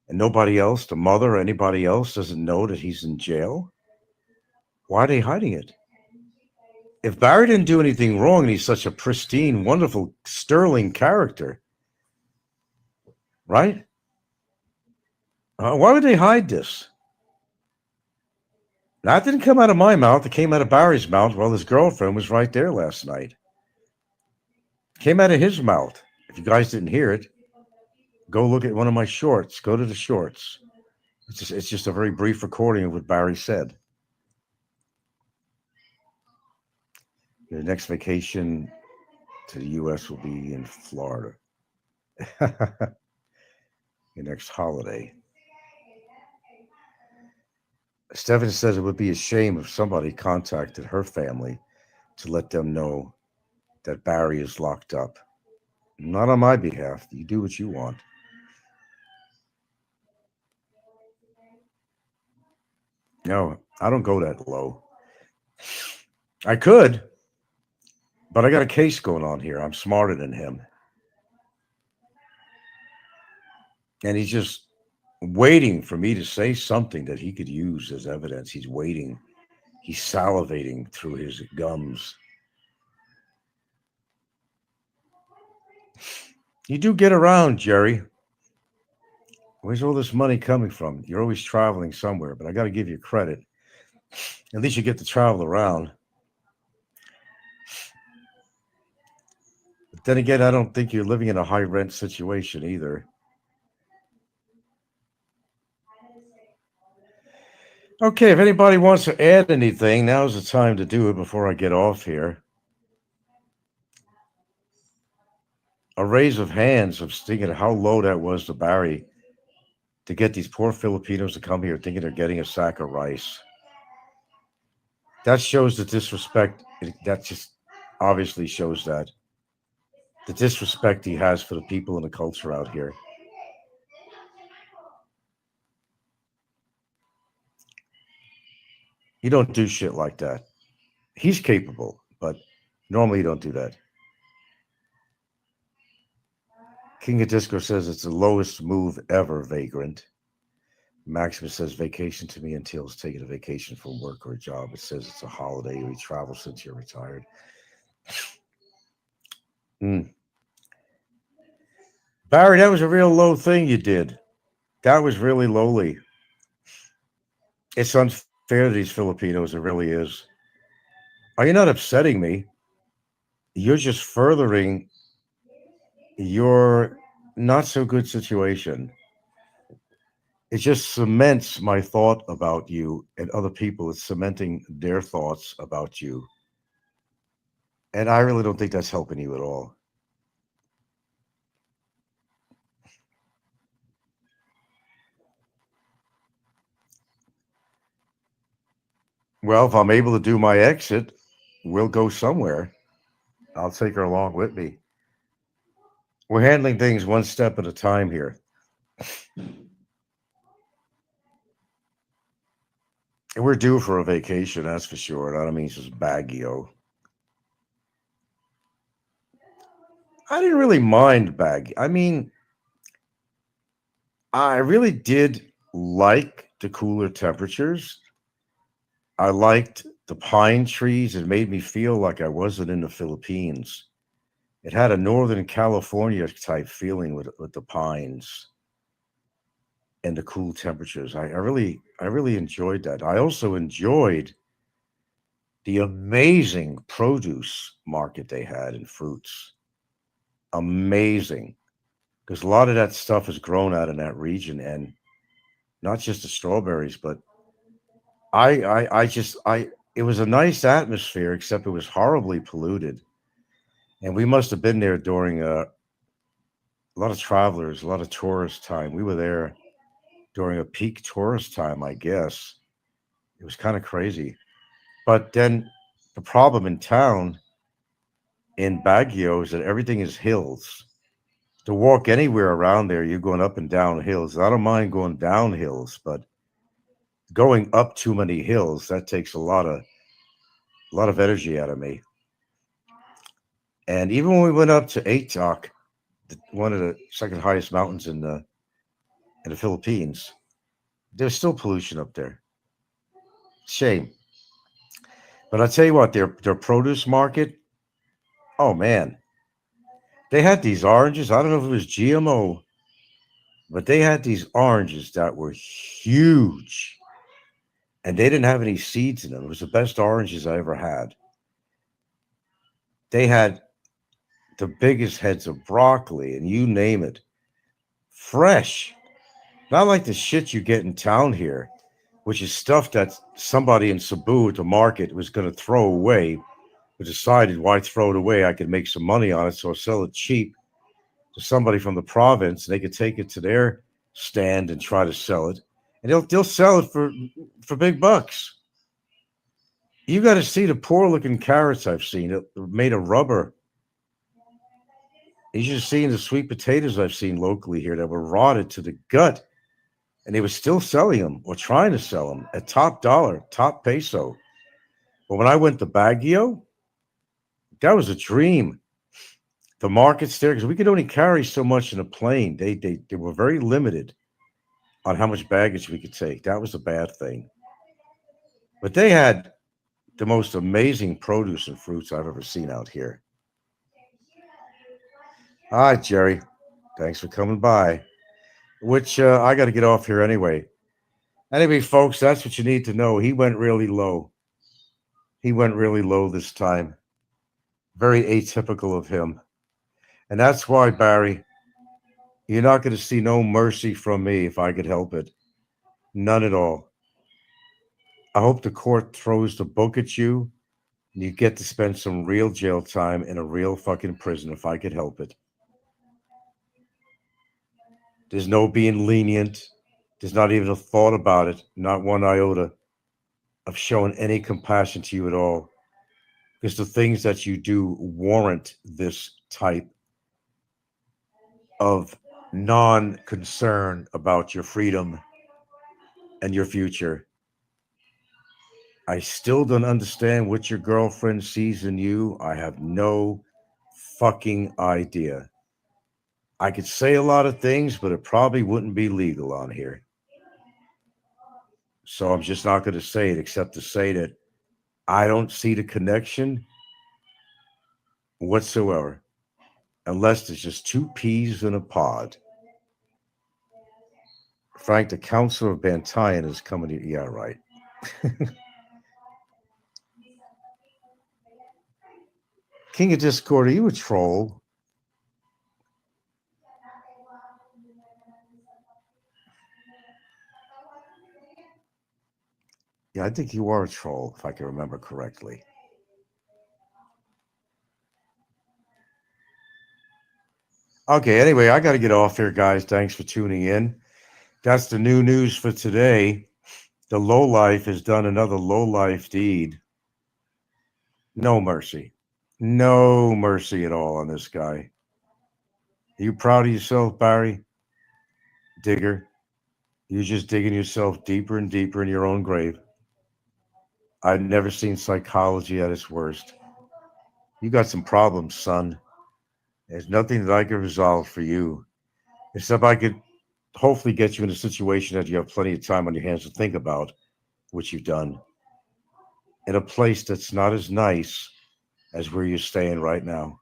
And nobody else, the mother or anybody else, doesn't know that he's in jail? Why are they hiding it? If Barry didn't do anything wrong and he's such a pristine, wonderful, sterling character, right? Why would they hide this? That didn't come out of my mouth. It came out of Barry's mouth while his girlfriend was right there last night. It came out of his mouth. If you guys didn't hear it, go look at one of my shorts. Go to the shorts. It's just a very brief recording of what Barry said. Your next vacation to the U.S. will be in Florida. Your next holiday. Stephanie says it would be a shame if somebody contacted her family to let them know that Barry is locked up. Not on my behalf. You do what you want. No, I don't go that low. I could, but I got a case going on here. I'm smarter than him. And he's just waiting for me to say something that he could use as evidence. He's waiting. He's salivating through his gums. You do get around, Jerry. Where's all this money coming from? You're always traveling somewhere, but I got to give you credit. At least you get to travel around. But then again, I don't think you're living in a high rent situation either. Okay, if anybody wants to add anything, now's the time to do it before I get off here. A raise of hands of thinking how low that was to Barry to get these poor Filipinos to come here thinking they're getting a sack of rice. That shows the disrespect. That just obviously shows that. The disrespect he has for the people and the culture out here. You don't do shit like that. He's capable, but normally you don't do that. King of Disco says it's the lowest move ever, Vagrant. Maximus says vacation to me entails taking a vacation from work or a job. It says it's a holiday. We travel since you're retired. Barry, that was a real low thing you did. That was really lowly. It's unfair to these Filipinos. It really is. Are you not upsetting me? You're just furthering your not so good situation. It just cements my thought about you and other people. It's cementing their thoughts about you. And I really don't think that's helping you at all. Well, if I'm able to do my exit, we'll go somewhere. I'll take her along with me. We're handling things one step at a time here. And we're due for a vacation, that's for sure. I don't mean just Baguio. I didn't really mind Baguio. I mean, I really did like the cooler temperatures. I liked the pine trees. It made me feel like I wasn't in the Philippines. It had a Northern California type feeling with the pines and the cool temperatures. I really enjoyed that. I also enjoyed the amazing produce market they had in fruits. Amazing. Because a lot of that stuff is grown out in that region, and not just the strawberries, but I it was a nice atmosphere, except it was horribly polluted. And we must have been there during a lot of travelers, a lot of tourist time. We were there during a peak tourist time, I guess. It was kind of crazy. But then the problem in town in Baguio is that everything is hills. To walk anywhere around there, you're going up and down hills. I don't mind going down hills, but going up too many hills, that takes a lot of energy out of me. And even when we went up to Atok, one of the second highest mountains in the Philippines, there's still pollution up there. Shame. But I'll tell you what, their produce market, oh man, they had these oranges. I don't know if it was GMO, but they had these oranges that were huge, and they didn't have any seeds in them. It was the best oranges I ever had. They had the biggest heads of broccoli, and you name it, fresh. Not like the shit you get in town here, which is stuff that somebody in Cebu at the market was going to throw away, but decided why throw it away? I could make some money on it, so I'll sell it cheap to somebody from the province. They could take it to their stand and try to sell it, and they'll sell it for big bucks. You got to see the poor looking carrots I've seen made of rubber. You should have seen the sweet potatoes I've seen locally here that were rotted to the gut, and they were still selling them or trying to sell them at top dollar, top peso. But when I went to Baguio, that was a dream. The markets there, because we could only carry so much in a plane. They were very limited on how much baggage we could take. That was a bad thing. But they had the most amazing produce and fruits I've ever seen out here. All right, Jerry. Thanks for coming by. Which I got to get off here anyway. Anyway, folks, that's what you need to know. He went really low. He went really low this time. Very atypical of him. And that's why, Barry, you're not going to see no mercy from me if I could help it. None at all. I hope the court throws the book at you and you get to spend some real jail time in a real fucking prison if I could help it. There's no being lenient. There's not even a thought about it, not one iota of showing any compassion to you at all. Because the things that you do warrant this type of non concern about your freedom and your future. I still don't understand what your girlfriend sees in you. I have no fucking idea. I could say a lot of things, but it probably wouldn't be legal on here. So I'm just not going to say it, except to say that I don't see the connection whatsoever, unless there's just two peas in a pod. Frank, the Council of Bantayan is coming to. Yeah, right. King of Discord, are you a troll? Yeah, I think you are a troll, if I can remember correctly. Okay, anyway, I got to get off here, guys. Thanks for tuning in. That's the new news for today. The lowlife has done another lowlife deed. No mercy. No mercy at all on this guy. Are you proud of yourself, Barry? Digger? You're just digging yourself deeper and deeper in your own grave. I've never seen psychology at its worst. You got some problems, son. There's nothing that I can resolve for you, except I could hopefully get you in a situation that you have plenty of time on your hands to think about what you've done in a place that's not as nice as where you're staying right now.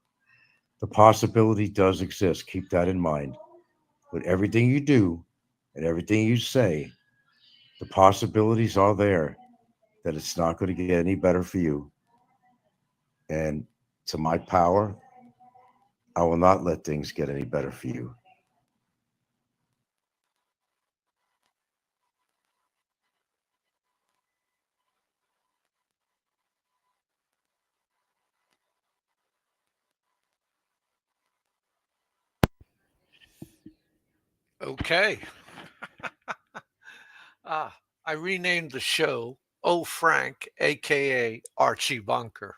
The possibility does exist. Keep that in mind. With everything you do and everything you say, the possibilities are there that it's not going to get any better for you. And to my power, I will not let things get any better for you.
Okay. I renamed the show Oh Frank, AKA Archy Bunker.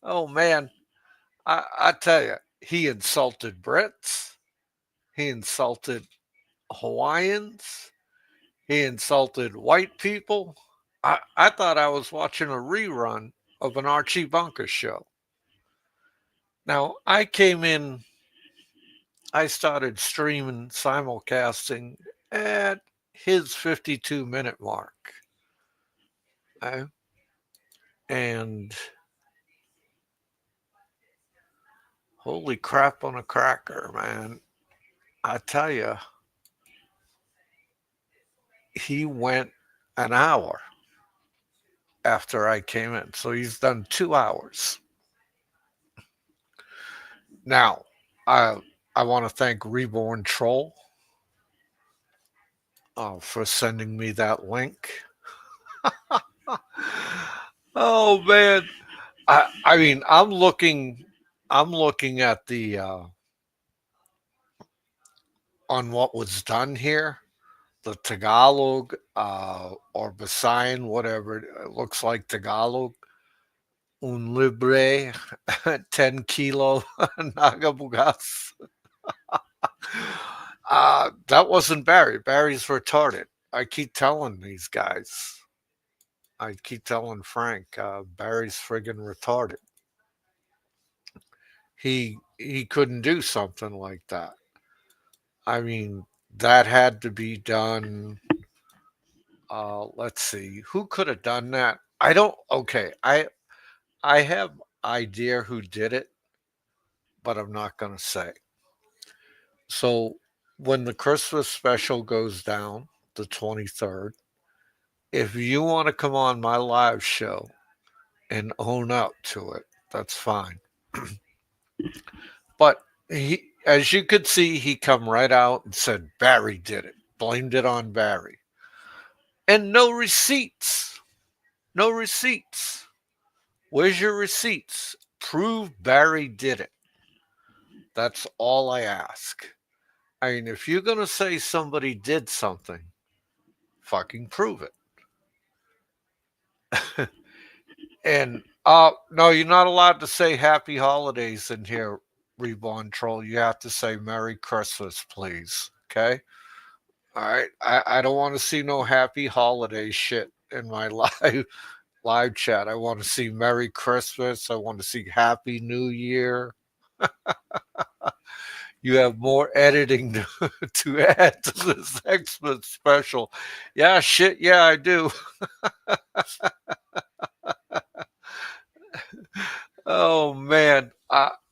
Oh man, I tell you, he insulted Brits. He insulted Hawaiians. He insulted white people. I thought I was watching a rerun of an Archie Bunker show. Now, I started streaming, simulcasting at his 52-minute mark. Okay? And holy crap on a cracker, man. I tell you, he went an hour after I came in. So he's done 2 hours. Now, I I want to thank Reborn Troll for sending me that link. Oh man, I mean I'm looking at the on what was done here, the Tagalog or Visayan, whatever it looks like Tagalog. Un libre, 10 kilo nagabugas. That wasn't Barry. Barry's retarded. I keep telling these guys. I keep telling Frank, Barry's friggin' retarded. He couldn't do something like that. I mean, that had to be done. Let's see, who could have done that? I don't. Okay, I have idea who did it, but I'm not gonna say. So when the Christmas special goes down, the 23rd, if you want to come on my live show and own up to it, that's fine. But as you could see, he come right out and said Barry did it, blamed it on Barry, and no receipts, no receipts. Where's your receipts? Prove Barry did it. That's all I ask. I mean, if you're gonna say somebody did something, fucking prove it. And no, you're not allowed to say happy holidays in here, Reborn Troll. You have to say Merry Christmas, please. Okay? All right. I don't want to see no happy holiday shit in my live chat. I want to see Merry Christmas. I want to see Happy New Year. You have more editing to add to this Xmas special. Yeah, shit, yeah, I do. Oh man,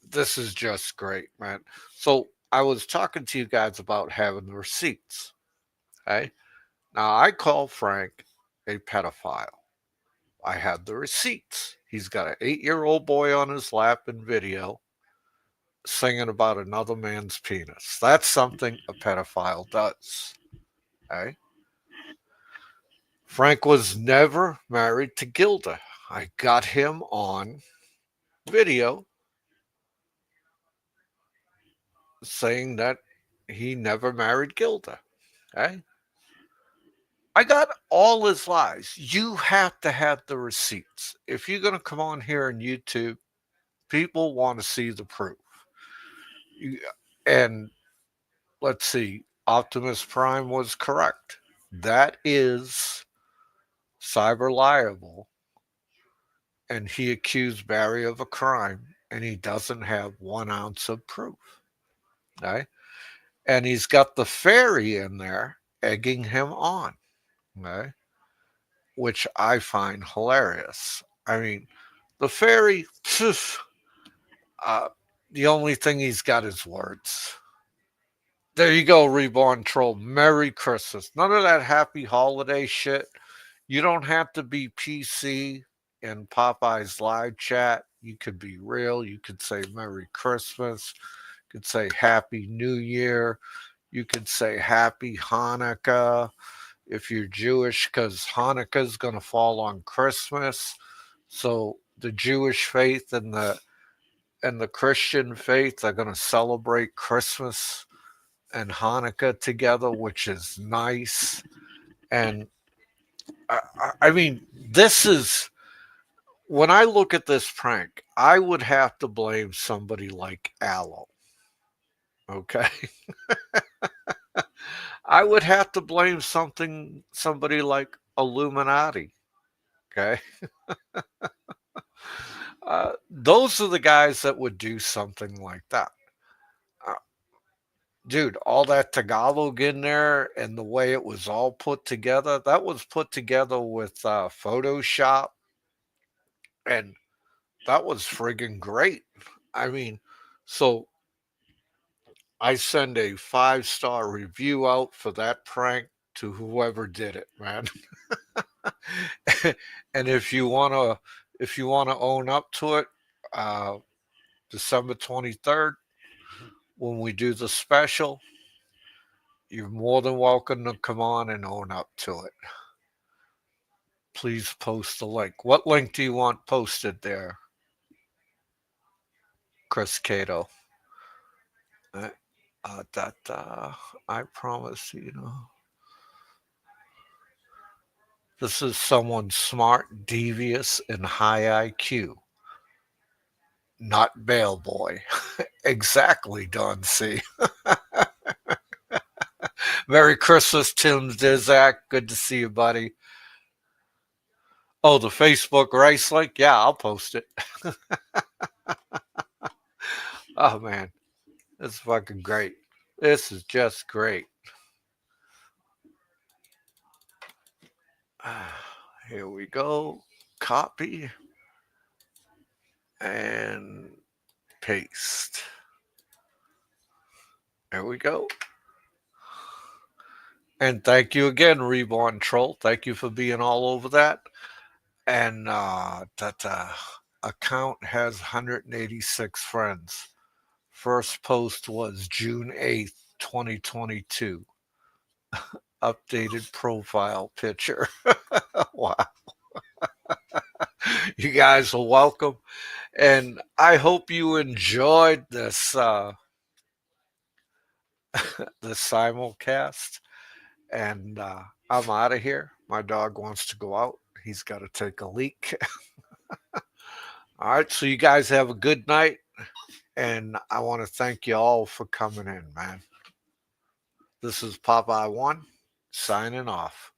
this is just great, man. So I was talking to you guys about having the receipts. Okay, now I call Frank a pedophile. I have the receipts. He's got an 8-year-old boy on his lap in video singing about another man's penis. That's something a pedophile does. Okay, Frank was never married to Gilda. I got him on video saying that he never married Gilda. Okay? I got all his lies. You have to have the receipts. If you're going to come on here on YouTube, people want to see the proof. And let's see, Optimus Prime was correct. That is cyber liable. And he accused Barry of a crime, and he doesn't have 1 ounce of proof. Okay? And he's got the fairy in there egging him on. Okay? Which I find hilarious. I mean, the fairy, uh, the only thing he's got is words. There you go, Reborn Troll. Merry Christmas. None of that happy holiday shit. You don't have to be PC in Popeye's live chat. You could be real. You could say Merry Christmas. You could say Happy New Year. You could say Happy Hanukkah if you're Jewish, because Hanukkah is going to fall on Christmas. So the Jewish faith and the Christian faith are going to celebrate Christmas and Hanukkah together, which is nice. And I mean, this is when I look at this prank, I would have to blame somebody like Aloe. Okay. I would have to blame somebody like Illuminati. Okay. Those are the guys that would do something like that. Uh, Dude, all that Tagalog in there and the way it was all put together, that was put together with Photoshop, and that was friggin' great. I mean, so I send a 5-star review out for that prank to whoever did it, man. And if you wanna own up to it, uh, December 23rd, when we do the special, you're more than welcome to come on and own up to it. Please post the link. What link do you want posted there, Chris Cato? That I promise this is someone smart, devious, and high IQ, not bail boy. Exactly, Don C. Merry Christmas, Tim Dizak. Good to see you, buddy. Oh, the Facebook race link? Yeah, I'll post it. Oh, man. It's fucking great. This is just great. Here we go. Copy and paste. There we go. And thank you again, Reborn Troll. Thank you for being all over that. And that account has 186 friends. First post was June 8th, 2022. Updated profile picture. Wow. You guys are welcome. And I hope you enjoyed this this simulcast. And I'm out of here. My dog wants to go out. He's got to take a leak. All right. So you guys have a good night. And I want to thank you all for coming in, man. This is Popeye One signing off.